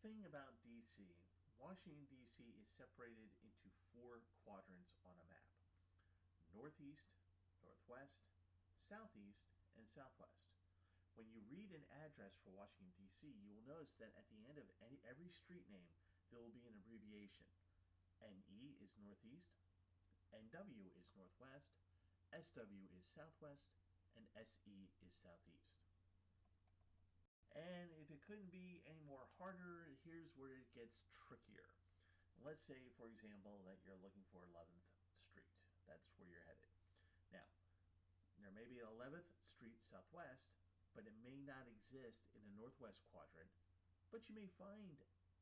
thing about DC, Washington, D.C. is separated into four quadrants on a map: Northeast, Northwest, Southeast, and Southwest. When you read an address for Washington, D.C., you will notice that at the end of every street name, there will be an abbreviation. NE is Northeast, NW is Northwest, SW is Southwest, and SE is Southeast. And if it couldn't be any more harder, here's where it gets trickier. Let's say, for example, that you're looking for 11th Street. That's where you're headed. Now, there may be an 11th Street Southwest, but it may not exist in the Northwest quadrant. But you may find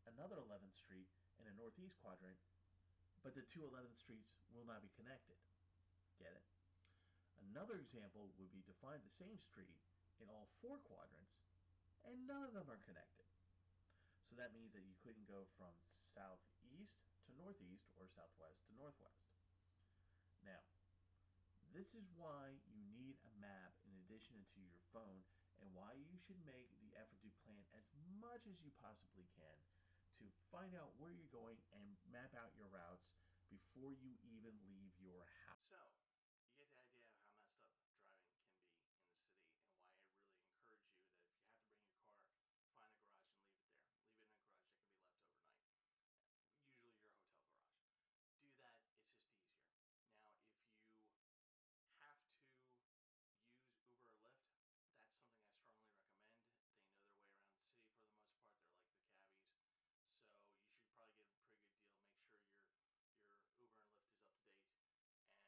another 11th Street in a Northeast quadrant, but the two 11th Streets will not be connected. Get it? Another example would be to find the same street in all four quadrants, and none of them are connected. So that means that you couldn't go from southeast to northeast or southwest to northwest. Now, this is why you need a map in addition to your phone, and why you should make the effort to plan as much as you possibly can to find out where you're going and map out your routes before you even leave your house. So, you get the idea of how messed up driving can be in the city, and why I really encourage you that if you have to bring your car, find a garage and leave it there. Leave it in a garage that can be left overnight. Usually your hotel garage. Do that, it's just easier. Now, if you have to use Uber or Lyft, that's something I strongly recommend. They know their way around the city for the most part. They're like the cabbies. So you should probably get a pretty good deal. Make sure your Uber and Lyft is up to date,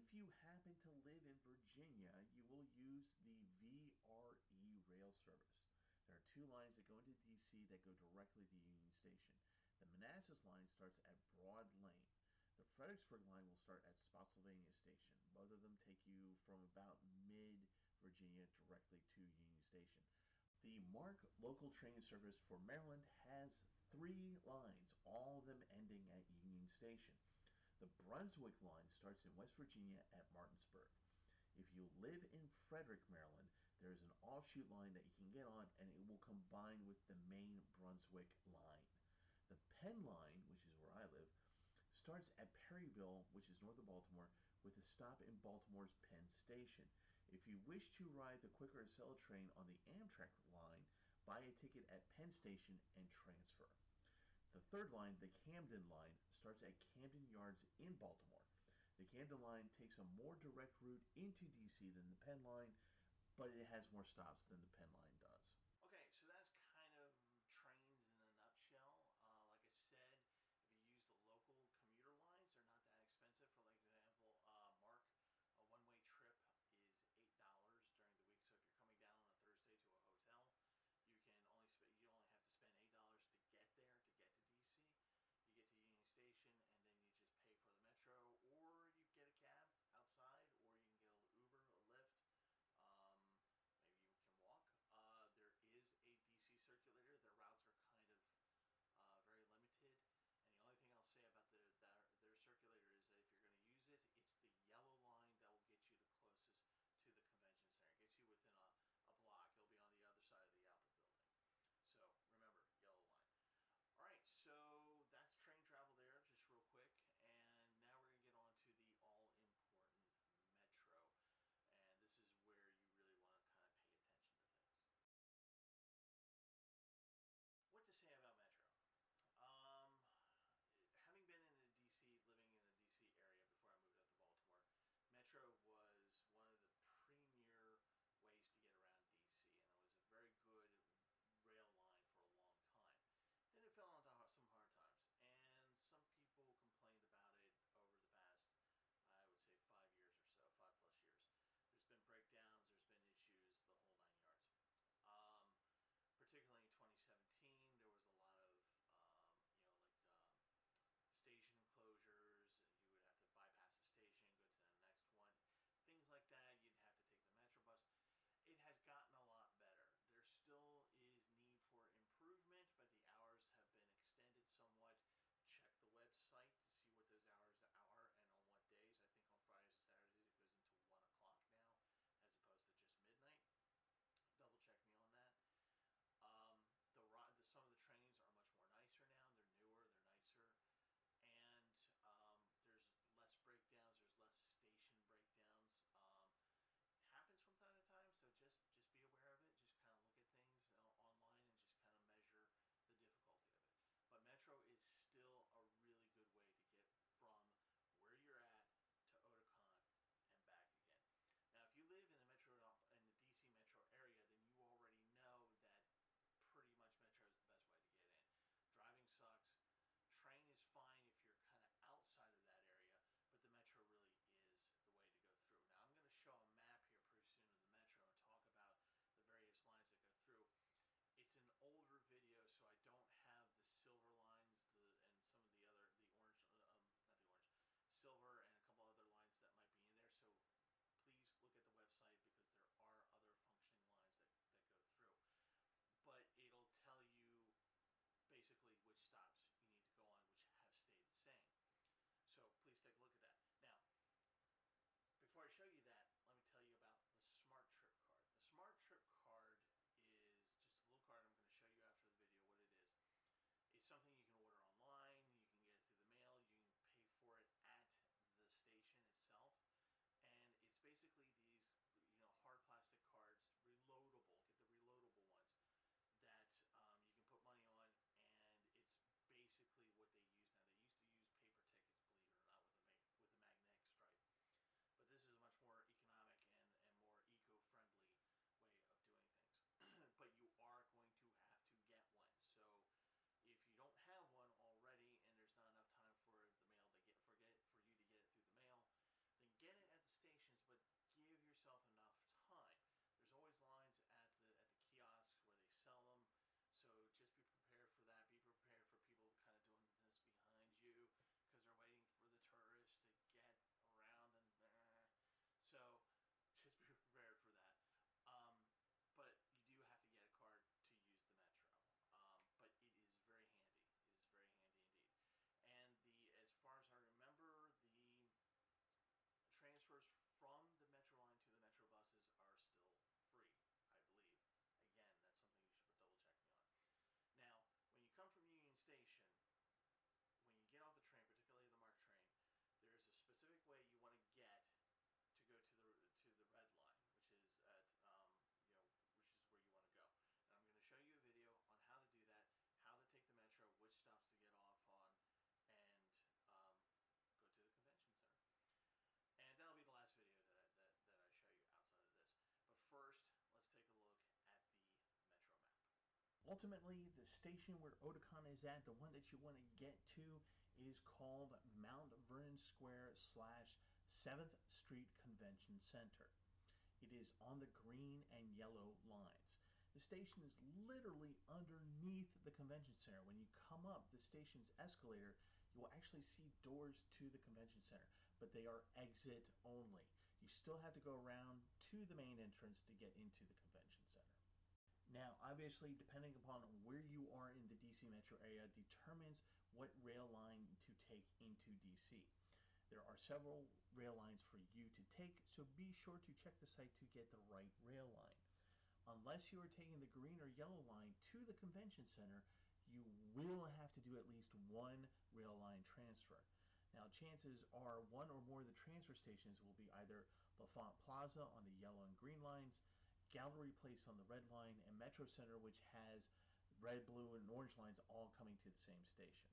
if you happen to live in Virginia, you will use the VRE rail service. There are two lines that go into DC that go directly to Union Station. The Manassas line starts at Broad Lane. The Fredericksburg line will start at Spotsylvania Station. Both of them take you from about mid Virginia directly to Union Station. The MARC local train service for Maryland has three lines, all of them ending at Union Station. The Brunswick line starts in West Virginia at Martinsburg. If you live in Frederick, Maryland, there is an offshoot line that you can get on and it will combine with the main Brunswick line. The Penn line, which is where I live, starts at Perryville, which is north of Baltimore, with a stop in Baltimore's Penn Station. If you wish to ride the quicker Acela train on the Amtrak line, buy a ticket at Penn Station and transfer. The third line, the Camden line, starts at Camden Yards in Baltimore. The Camden line takes a more direct route into DC than the Penn line, but it has more stops than the Penn line does. Okay, so that's kind of trains in a nutshell. Like I said, if you use the local commuter lines, they're not that expensive. For like example, Mark, a one-way trip is $8 during the week. So if you're coming down on a Thursday to a hotel, you only have to spend $8 to get there, to get to DC. You get to Union Station and then you just pay for the metro, or you get a cab outside, or you can get an Uber, a Lyft. Maybe you can walk. Ultimately, the station where Otakon is at, the one that you want to get to, is called Mount Vernon Square slash 7th Street Convention Center. It is on the green and yellow lines. The station is literally underneath the convention center. When you come up the station's escalator, you will actually see doors to the convention center, but they are exit only. You still have to go around to the main entrance to get into the convention center. Now, obviously, depending upon where you are in the DC metro area determines what rail line to take into DC. There are several rail lines for you to take, so be sure to check the site to get the right rail line. Unless you are taking the green or yellow line to the convention center, you will have to do at least one rail line transfer. Now, chances are one or more of the transfer stations will be either L'Enfant Plaza on the yellow and green lines, Gallery Place on the red line, and Metro Center, which has red, blue, and orange lines all coming to the same station.